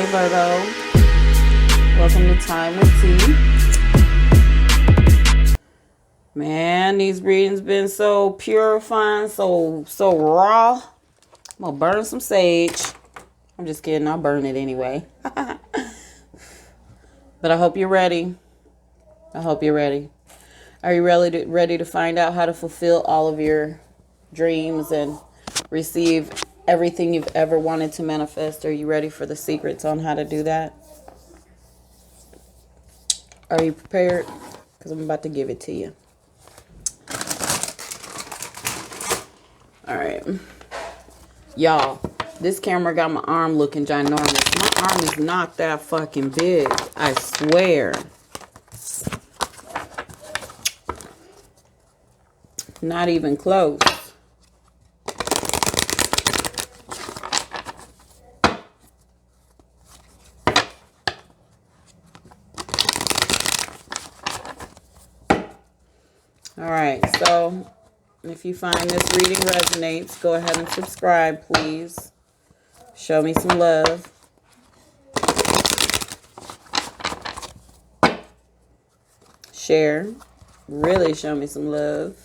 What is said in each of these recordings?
Hey Virgo, welcome to Time with T. Man, these readings been so purifying, so raw. I'm gonna burn some sage. I'm just kidding, I'll burn it anyway. But I hope you're ready. I hope you're ready. Are you ready to find out how to fulfill all of your dreams and receive everything you've ever wanted to manifest? Are you ready for the secrets on how to do that? Are you prepared? Because I'm about to give it to you. All right. Y'all, this camera got my arm looking ginormous. My arm is not that fucking big. I swear. Not even close. Alright, so if you find this reading resonates, go ahead and subscribe, please. Show me some love. Share. Really show me some love.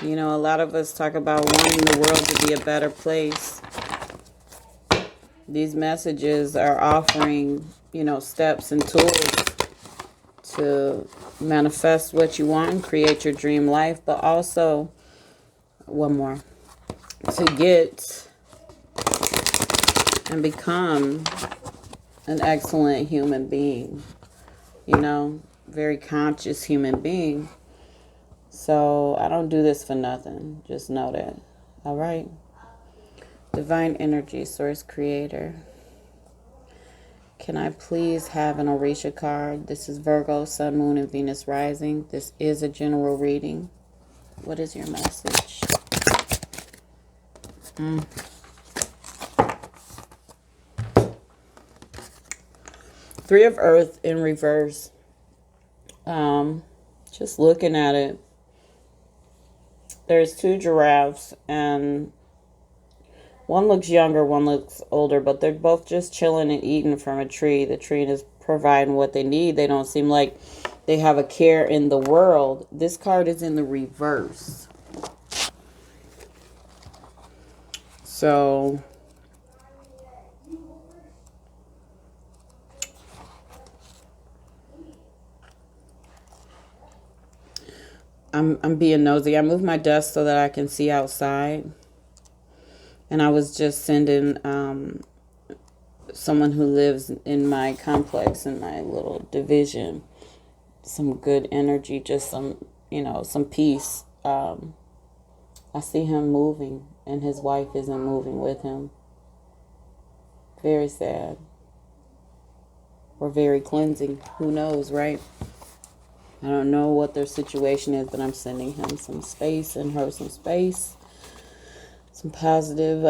You know, a lot of us talk about wanting the world to be a better place. These messages are offering, you know, steps and tools to manifest what you want and create your dream life, but also, one more, to get and become an excellent human being, you know, very conscious human being. So I don't do this for nothing. Just know that. All right. Divine energy, source creator. Can I please have an Orisha card? This is Virgo, Sun, Moon, and Venus rising. This is a general reading. What is your message? Three of Earth in reverse. Just looking at it. There's two giraffes, and one looks younger, one looks older, but they're both just chilling and eating from a tree. The tree is providing what they need. They don't seem like they have a care in the world. This card is in the reverse. So I'm being nosy. I moved my desk so that I can see outside. And I was just sending someone who lives in my complex, in my little division, some good energy, just some, you know, some peace. I see him moving, and his wife isn't moving with him. Very sad. Or very cleansing. Who knows, right? I don't know what their situation is, but I'm sending him some space and her some space. Some positive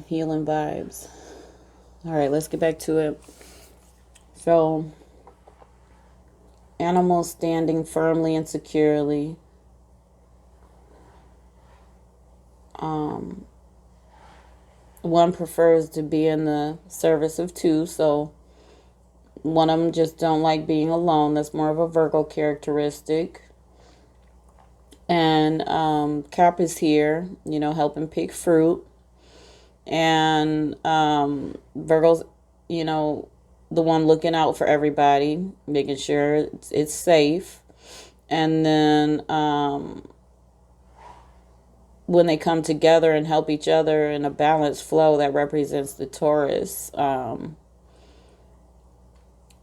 healing vibes. All right, let's get back to it. So, animals standing firmly and securely. One prefers to be in the service of two, so one of them just don't like being alone. That's more of a Virgo characteristic. And Cap is here, you know, helping pick fruit. And Virgo's, you know, the one looking out for everybody, making sure it's safe. And then when they come together and help each other in a balanced flow, that represents the Taurus.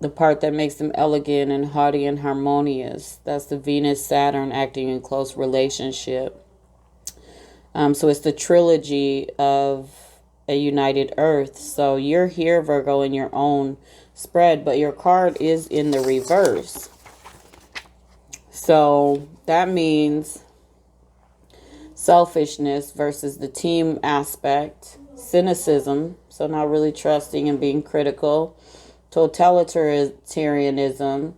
The part that makes them elegant and haughty and harmonious. That's the Venus, Saturn acting in close relationship. So it's the trilogy of a united earth. So you're here, Virgo, in your own spread, but your card is in the reverse. So that means selfishness versus the team aspect. Cynicism, so not really trusting and being critical. Totalitarianism,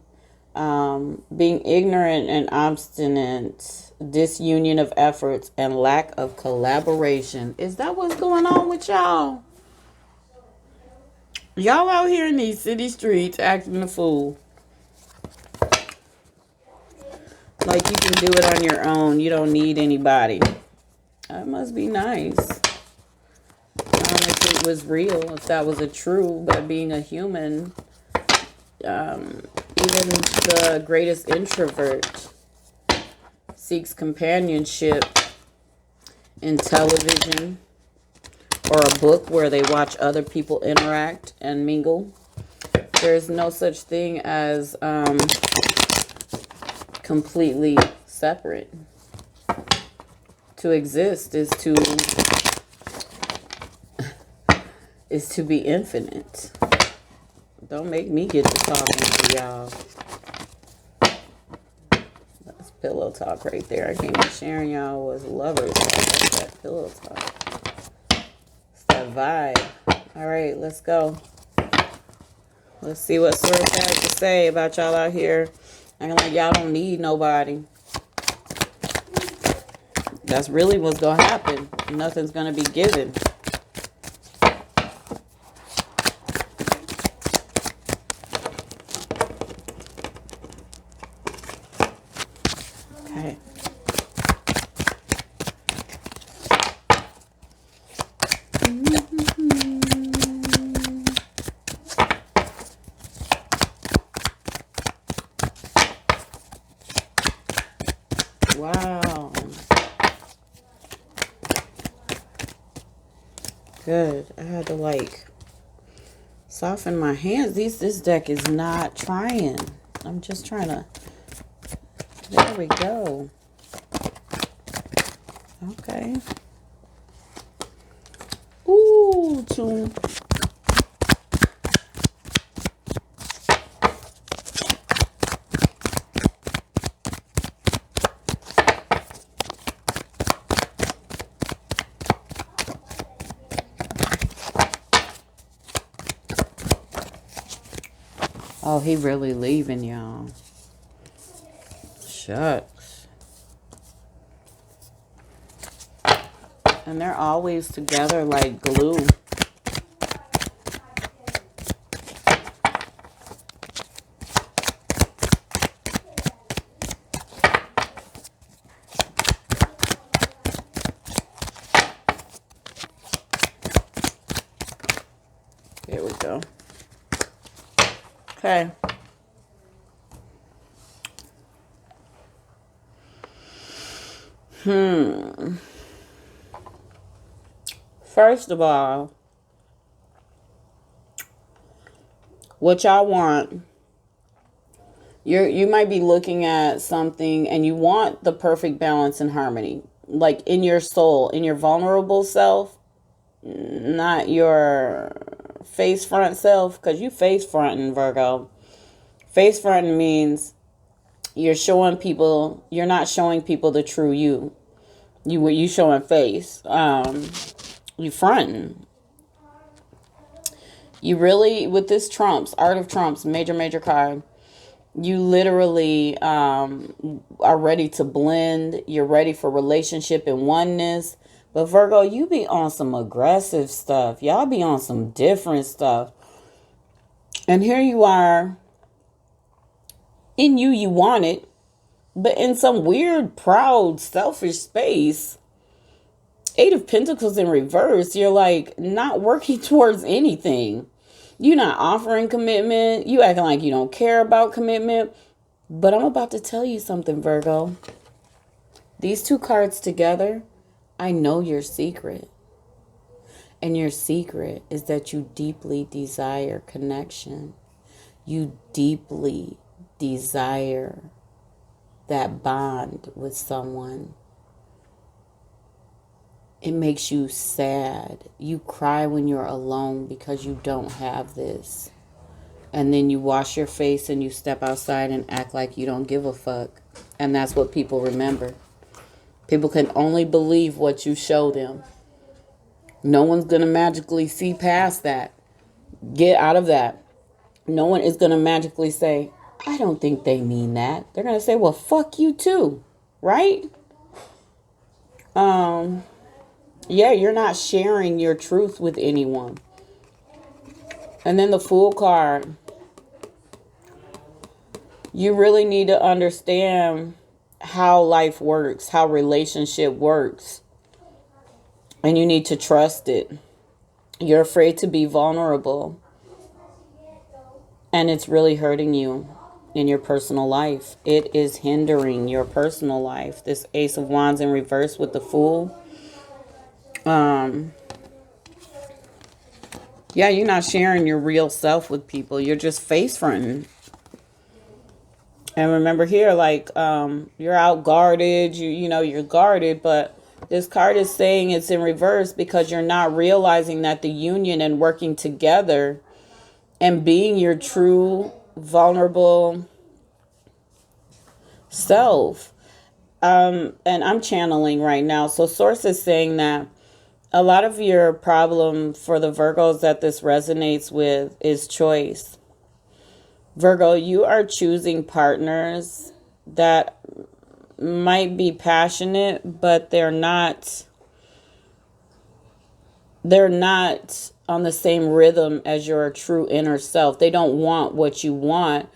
Being ignorant and obstinate, disunion of efforts, and lack of collaboration. Is that what's going on with y'all? Y'all out here in these city streets acting a fool. Like you can do it on your own. You don't need anybody. That must be nice. If it was real, if that was a true, but being a human, even the greatest introvert seeks companionship in television or a book where they watch other people interact and mingle. There's no such thing as completely separate. To exist is to be infinite. Don't make me get to talking to y'all. That's pillow talk right there. I came in sharing y'all was lovers. That's that pillow talk. It's that vibe. All right, let's go. Let's see what Source has to say about y'all out here. Acting like y'all don't need nobody. That's really what's going to happen. Nothing's going to be given. Okay. Wow. Good. I had to like soften my hands. This deck is not trying. I'm just trying to. There we go. Okay. Ooh, two. Oh, he really leaving, y'all. Shucks. And they're always together like glue. There we go. Okay. First of all, what y'all want, you might be looking at something and you want the perfect balance and harmony. Like in your soul, in your vulnerable self, not your face front self, because you face fronting, Virgo. Face fronting means you're not showing people the true you. You showing face. You fronting. You really, with this Trumps, Art of Trumps, major card, you literally are ready to blend. You're ready for relationship and oneness. But Virgo, you be on some aggressive stuff. Y'all be on some different stuff. And here you are. In you want it. But in some weird, proud, selfish space, Eight of Pentacles in reverse, you're like not working towards anything. You're not offering commitment. You acting like you don't care about commitment. But I'm about to tell you something, Virgo. These two cards together, I know your secret. And your secret is that you deeply desire connection. You deeply desire that bond with someone. It makes you sad. You cry when you're alone because you don't have this. And then you wash your face and you step outside and act like you don't give a fuck. And that's what people remember. People can only believe what you show them. No one's going to magically see past that. Get out of that. No one is going to magically say, I don't think they mean that. They're going to say, well, fuck you too. Right? Yeah, you're not sharing your truth with anyone. And then the Fool card. You really need to understand how life works, how relationship works. And you need to trust it. You're afraid to be vulnerable. And it's really hurting you in your personal life. It is hindering your personal life. This Ace of Wands in reverse with the Fool. Yeah, you're not sharing your real self with people. You're just face fronting. And remember here, like, you're out guarded. You're guarded, but this card is saying it's in reverse because you're not realizing that the union and working together and being your true vulnerable self. And I'm channeling right now. So Source is saying that a lot of your problem for the Virgos that this resonates with is choice. Virgo, you are choosing partners that might be passionate, but they're not on the same rhythm as your true inner self. They don't want what you want.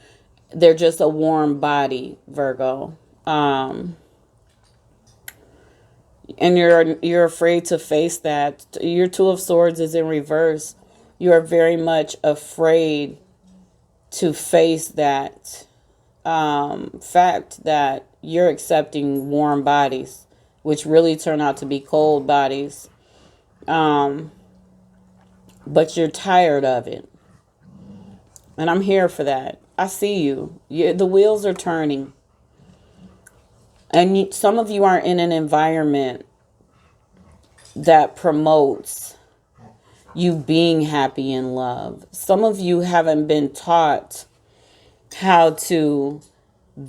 They're just a warm body, Virgo. And you're afraid to face that. Your Two of Swords is in reverse. You are very much afraid to face that fact that you're accepting warm bodies, which really turn out to be cold bodies. But you're tired of it. And I'm here for that. I see you. The wheels are turning. And some of you are in an environment that promotes you being happy in love. Some of you haven't been taught how to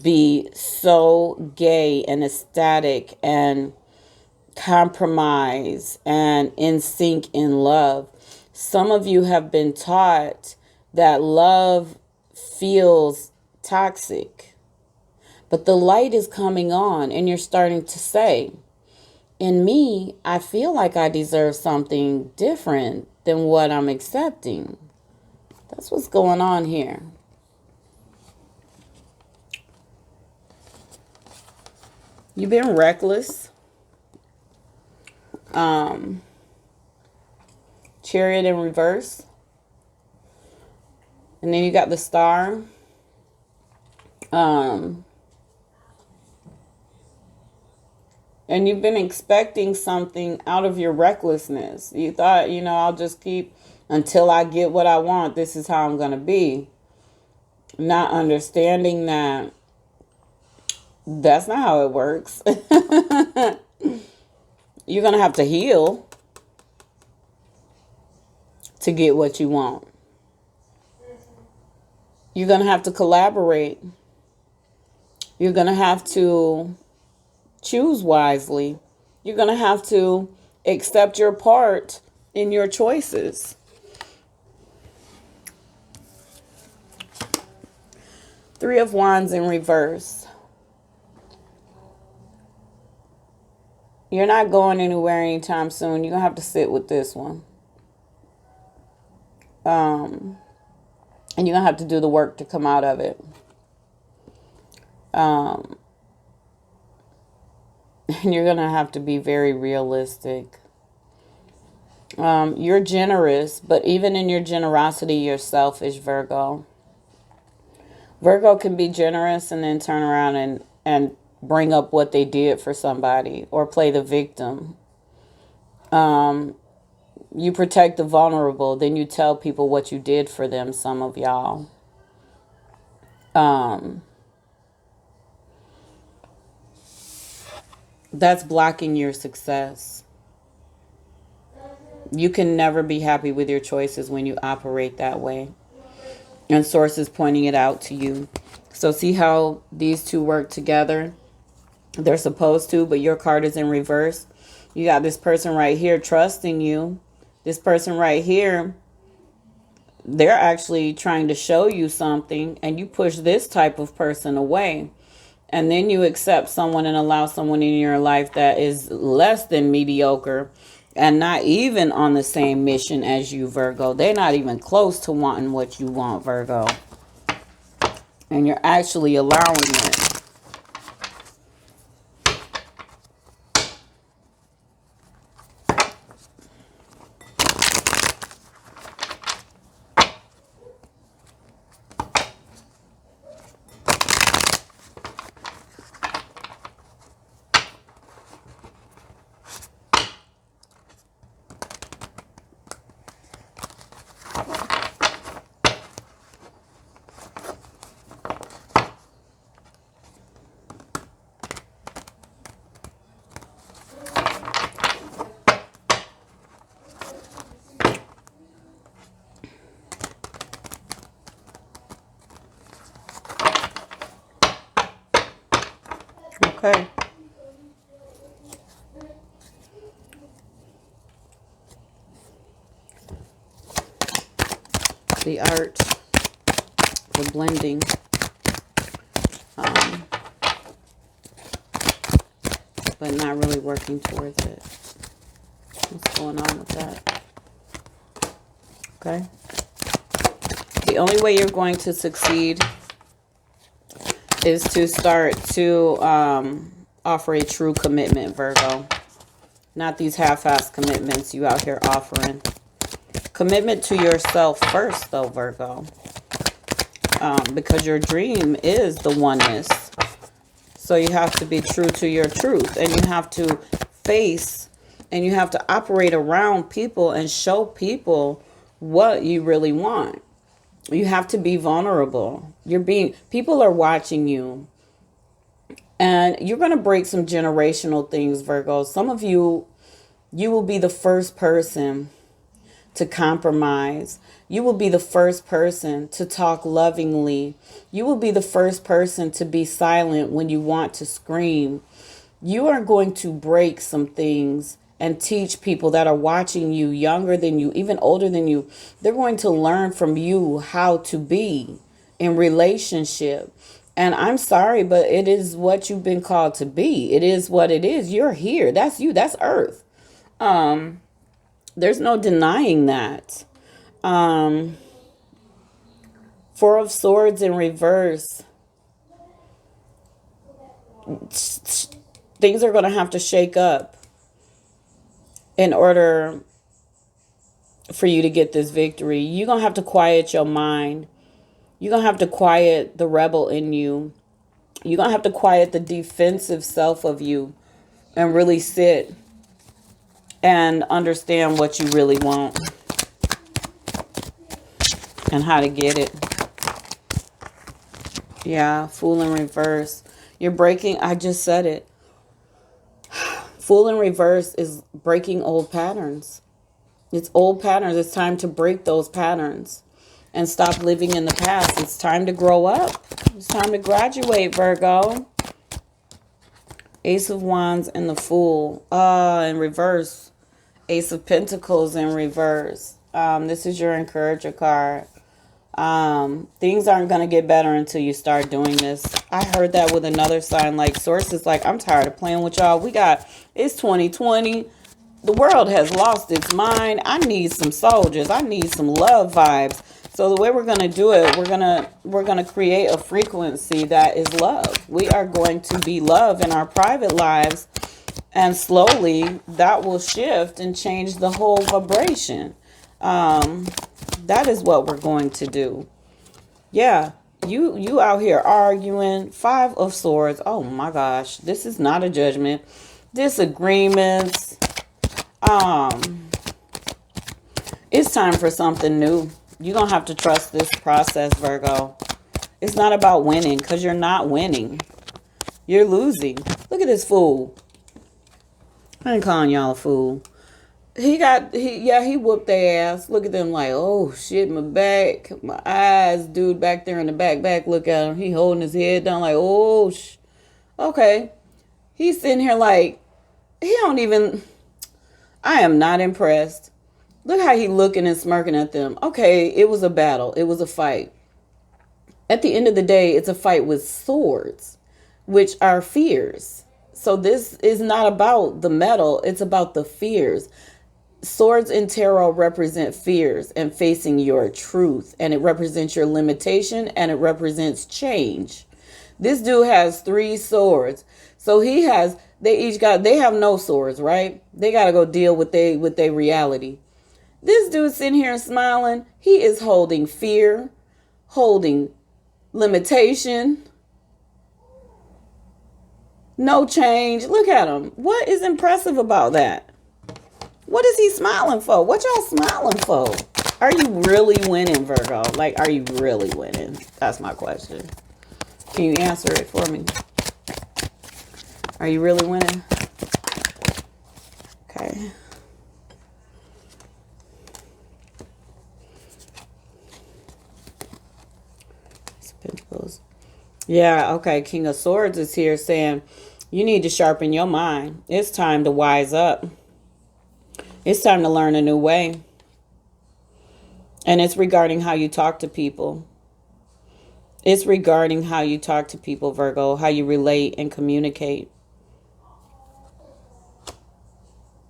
be so gay and ecstatic and compromise and in sync in love. Some of you have been taught that love feels toxic. But the light is coming on and you're starting to say, in me, I feel like I deserve something different than what I'm accepting. That's what's going on here. You've been reckless. Chariot in reverse. And then you got the Star. And you've been expecting something out of your recklessness. You thought, I'll just keep until I get what I want. This is how I'm going to be. Not understanding that that's not how it works. You're going to have to heal to get what you want. You're going to have to collaborate. You're going to have to choose wisely. You're going to have to accept your part in your choices. Three of Wands in reverse. You're not going anywhere anytime soon. You're going to have to sit with this one. And you're going to have to do the work to come out of it. And you're going to have to be very realistic. You're generous, but even in your generosity, you're selfish, Virgo. Virgo can be generous and then turn around and bring up what they did for somebody or play the victim. You protect the vulnerable, then you tell people what you did for them, some of y'all. That's blocking your success. You can never be happy with your choices when you operate that way. And Source is pointing it out to you. So see how these two work together? They're supposed to, but your card is in reverse. You got this person right here trusting you. This person right here they're actually trying to show you something, and you push this type of person away. And then you accept someone and allow someone in your life that is less than mediocre and not even on the same mission as you, Virgo. They're not even close to wanting what you want, Virgo. And you're actually allowing it. Okay. The art, the blending. But not really working towards it. What's going on with that? Okay. The only way you're going to succeed is to start to offer a true commitment, Virgo. Not these half-assed commitments you out here offering. Commitment to yourself first, though, Virgo. Because your dream is the oneness. So you have to be true to your truth. And you have to face and you have to operate around people and show people what you really want. You have to be vulnerable. People are watching you. And you're going to break some generational things, Virgo. Some of you will be the first person to compromise. You will be the first person to talk lovingly. You will be the first person to be silent when you want to scream. You are going to break some things and teach people that are watching you, younger than you, even older than you. They're going to learn from you how to be in relationship. And I'm sorry, but it is what you've been called to be. It is what it is. You're here. That's you. That's Earth. There's no denying that. Four of Swords in reverse. Things are going to have to shake up in order for you to get this victory. You're going to have to quiet your mind. You're going to have to quiet the rebel in you. You're going to have to quiet the defensive self of you and really sit and understand what you really want and how to get it. Yeah, Fool in reverse. You're breaking, I just said it. Fool in reverse is breaking old patterns. It's old patterns. It's time to break those patterns and stop living in the past. It's time to grow up. It's time to graduate, Virgo. Ace of Wands and the Fool. In reverse. Ace of Pentacles in reverse. This is your encourager card. Things aren't going to get better until you start doing this. I heard that with another sign, like sources, like, I'm tired of playing with y'all. It's 2020. The world has lost its mind. I need some soldiers. I need some love vibes. So the way we're going to do it, we're going to create a frequency that is love. We are going to be love in our private lives. And slowly that will shift and change the whole vibration. That is what we're going to do. Yeah, you out here arguing. Five of Swords. Oh my gosh, this is not a judgment. Disagreements. It's time for something new. You're going to have to trust this process, Virgo. It's not about winning, because you're not winning. You're losing. Look at this fool. I ain't calling y'all a fool. He whooped their ass. Look at them like, oh shit, my back, my eyes, dude back there in the back, look at him. He holding his head down like, oh, okay. He's sitting here like, I am not impressed. Look how he looking and smirking at them. Okay, it was a battle. It was a fight. At the end of the day, it's a fight with swords, which are fears. So this is not about the metal. It's about the fears. Swords in tarot represent fears and facing your truth. And it represents your limitation and it represents change. This dude has 3 swords. So they have no swords, right? They got to go deal with their reality. This dude sitting here smiling, he is holding fear, holding limitation, no change. Look at him. What is impressive about that? What is he smiling for? What y'all smiling for? Are you really winning, Virgo? Like, are you really winning? That's my question. Can you answer it for me? Are you really winning? Okay. Pentacles. Yeah, okay. King of Swords is here saying you need to sharpen your mind. It's time to wise up. It's time to learn a new way. And it's regarding how you talk to people. It's regarding how you talk to people, Virgo, how you relate and communicate.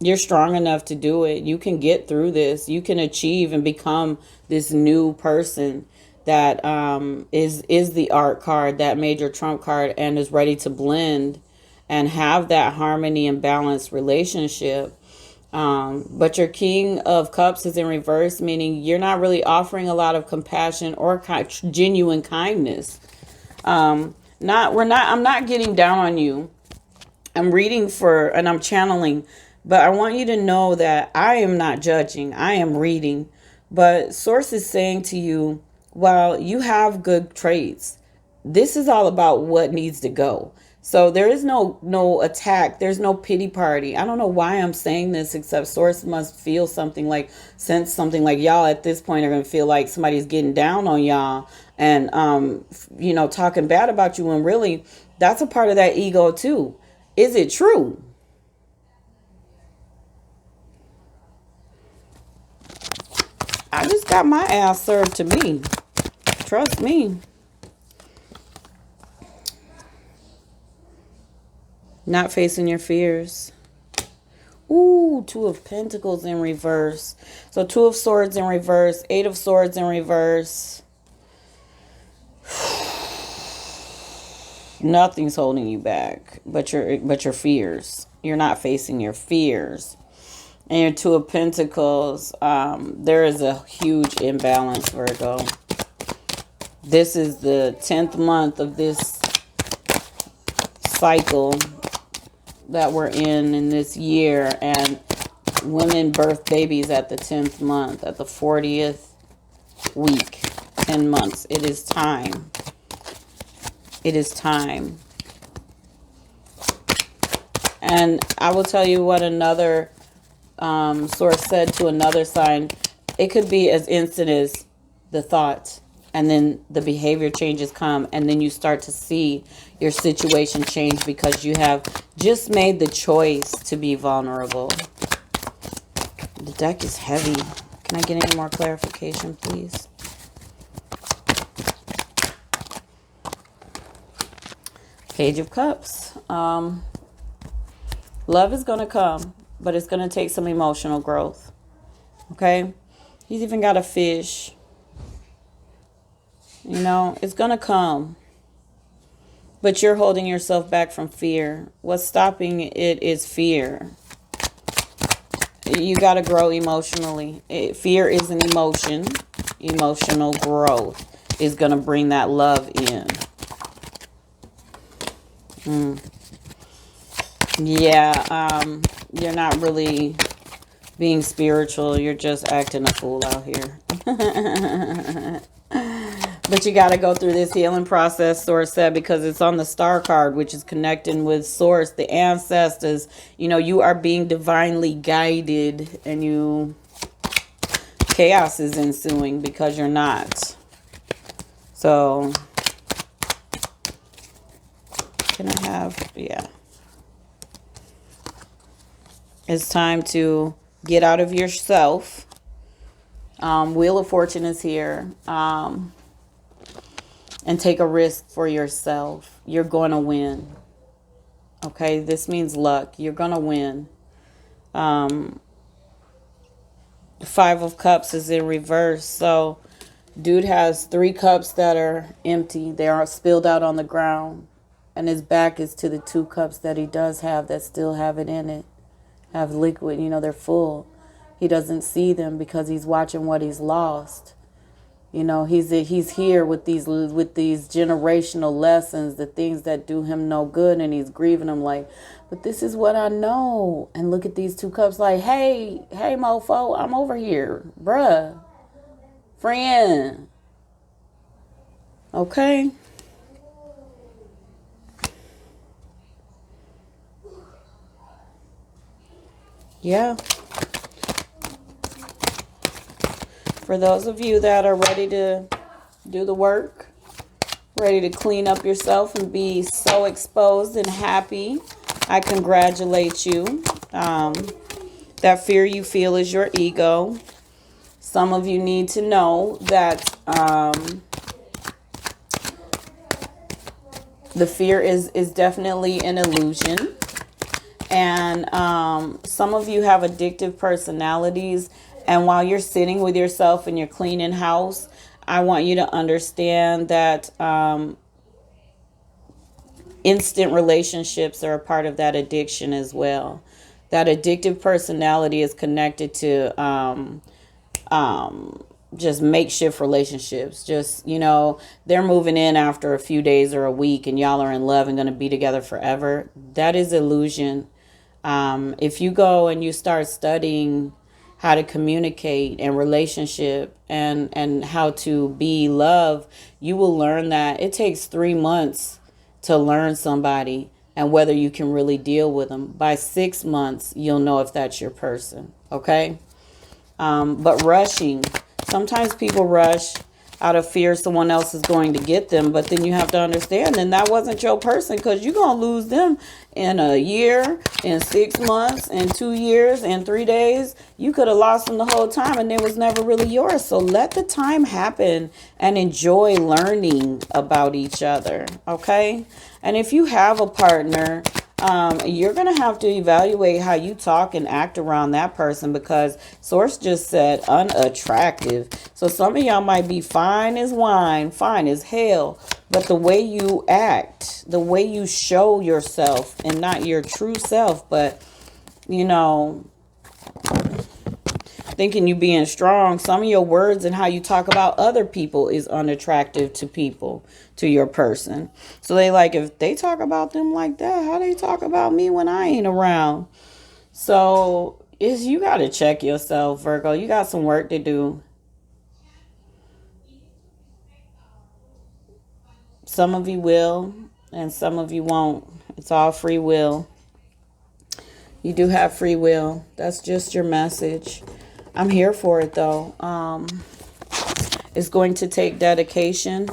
You're strong enough to do it. You can get through this. You can achieve and become this new person that is the art card, that major trump card, and is ready to blend and have that harmony and balanced relationship. But your King of Cups is in reverse, meaning you're not really offering a lot of compassion or genuine kindness. I'm not getting down on you. I'm reading and I'm channeling, but I want you to know that I am not judging. I am reading, but Source is saying to you, well, you have good traits. This is all about what needs to go. So there is no attack. There's no pity party. I don't know why I'm saying this, except Source must feel sense something like y'all at this point are going to feel like somebody's getting down on y'all and, talking bad about you. And really, that's a part of that ego too. Is it true? I just got my ass served to me. Trust me. Not facing your fears. Ooh, 2 of Pentacles in reverse. So 2 of Swords in reverse. 8 of Swords in reverse. Nothing's holding you back but your fears. You're not facing your fears. And your 2 of Pentacles, there is a huge imbalance, Virgo. This is the 10th month of this cycle that we're in this year. And women birth babies at the 10th month, at the 40th week, 10 months. It is time. It is time. And I will tell you what another Source said to another sign. It could be as instant as the thought, and then the behavior changes come, and then you start to see your situation change because you have just made the choice to be vulnerable. The deck is heavy. Can I get any more clarification, please? Page of Cups. Love is going to come, but it's going to take some emotional growth. Okay? He's even got a fish. It's going to come. But you're holding yourself back from fear. What's stopping it is fear. You got to grow emotionally. Fear is an emotion. Emotional growth is going to bring that love in. Yeah, you're not really being spiritual. You're just acting a fool out here. But you got to go through this healing process, Source said, because it's on the star card, which is connecting with Source, the ancestors. You are being divinely guided, and chaos is ensuing because you're not. So, can I have, yeah. It's time to get out of yourself Wheel of Fortune is here. And take a risk for yourself. You're going to win. Okay, this means luck. You're going to win. Five of Cups is in reverse. So dude has 3 cups that are empty. They are spilled out on the ground. And his back is to the 2 cups that he does have that still have it in it. Have liquid, they're full. He doesn't see them because he's watching what he's lost. He's here with these generational lessons, the things that do him no good, and he's grieving them like, but this is what I know. And look at these 2 cups like, hey, mofo, I'm over here, bruh, friend. Okay. Yeah. For those of you that are ready to do the work, ready to clean up yourself and be so exposed and happy, I congratulate you. That fear you feel is your ego. Some of you need to know that the fear is definitely an illusion. And some of you have addictive personalities. And while you're sitting with yourself and you're cleaning house, I want you to understand that instant relationships are a part of that addiction as well. That addictive personality is connected to just makeshift relationships. Just, they're moving in after a few days or a week and y'all are in love and going to be together forever. That is illusion. If you go and you start studying how to communicate and relationship and how to be love, you will learn that it takes 3 months to learn somebody and whether you can really deal with them. By 6 months, you'll know if that's your person. Okay. But rushing, sometimes people rush out of fear someone else is going to get them. But then you have to understand, then that wasn't your person, because you're going to lose them in a year, in 6 months, in 2 years, in 3 days. You could have lost them the whole time and it was never really yours. So let the time happen and enjoy learning about each other. Okay. And if you have a partner, you're going to have to evaluate how you talk and act around that person, because Source just said unattractive. So some of y'all might be fine as wine, fine as hell, but the way you act, the way you show yourself, and not your true self, but, thinking you being strong, some of your words and how you talk about other people is unattractive to people, to your person. So they like, if they talk about them like that, how they talk about me when I ain't around? So you got to check yourself, Virgo. You got some work to do. Some of you will and some of you won't. It's all free will. You do have free will. That's just your message. I'm here for it, though. It's going to take dedication.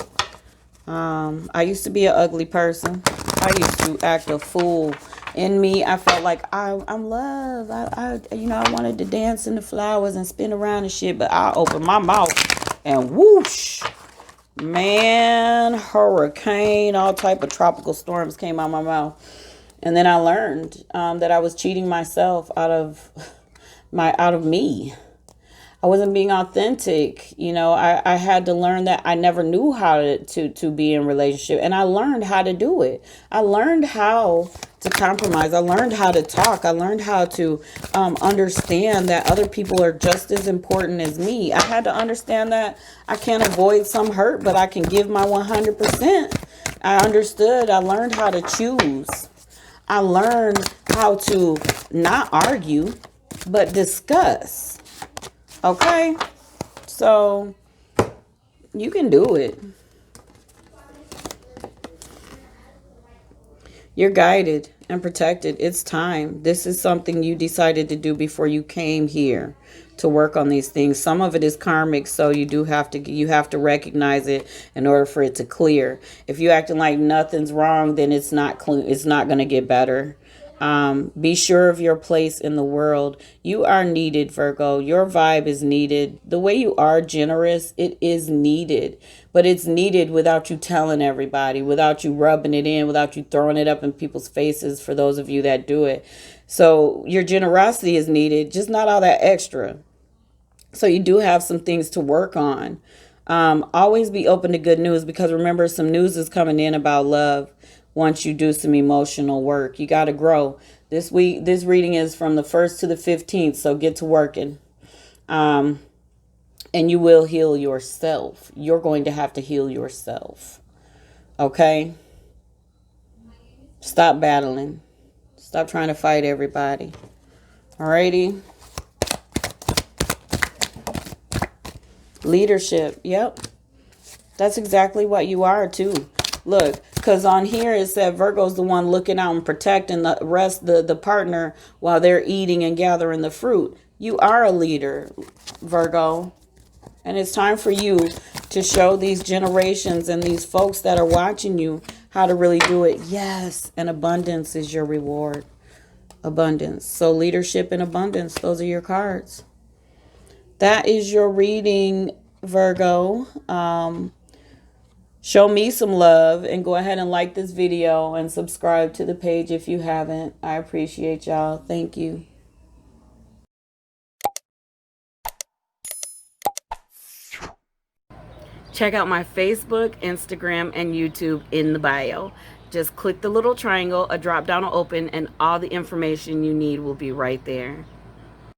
I used to be an ugly person. I used to act a fool. In me, I felt like I'm love. I wanted to dance in the flowers and spin around and shit. But I opened my mouth and whoosh, man, hurricane, all type of tropical storms came out of my mouth. And then I learned that I was cheating myself out of me. I wasn't being authentic. I had to learn that I never knew how to be in relationship. And I learned how to do it. I learned how to compromise. I learned how to talk. I learned how to understand that other people are just as important as me. I had to understand that I can't avoid some hurt, but I can give my 100%. I understood. I learned how to choose. I learned how to not argue, but discuss. Okay, so you can do it. You're guided and protected. It's time. This is something you decided to do before you came here to work on these things. Some of it is karmic, so you have to recognize it in order for it to clear. If you're acting like nothing's wrong, then it's not going to get better. Be sure of your place in the world. You are needed, Virgo. Your vibe is needed. The way you are generous, it is needed. But it's needed without you telling everybody, without you rubbing it in, without you throwing it up in people's faces for those of you that do it. So your generosity is needed, just not all that extra. So you do have some things to work on. Always be open to good news, because remember, some news is coming in about love once you do some emotional work. You got to grow. This week, this reading is from the 1st to the 15th, so get to working. And you will heal yourself. You're going to have to heal yourself. Okay? Stop battling. Stop trying to fight everybody. Alrighty? Leadership. Yep. That's exactly what you are too. Look, because on here it said Virgo's the one looking out and protecting the rest, the partner, while they're eating and gathering the fruit. You are a leader, Virgo. And it's time for you to show these generations and these folks that are watching you how to really do it. Yes. And abundance is your reward. Abundance. So leadership and abundance, those are your cards. That is your reading, Virgo. Show me some love and go ahead and like this video and subscribe to the page if you haven't. I appreciate y'all. Thank you. Check out my Facebook, Instagram, and YouTube in the bio. Just click the little triangle, a drop down will open, and all the information you need will be right there.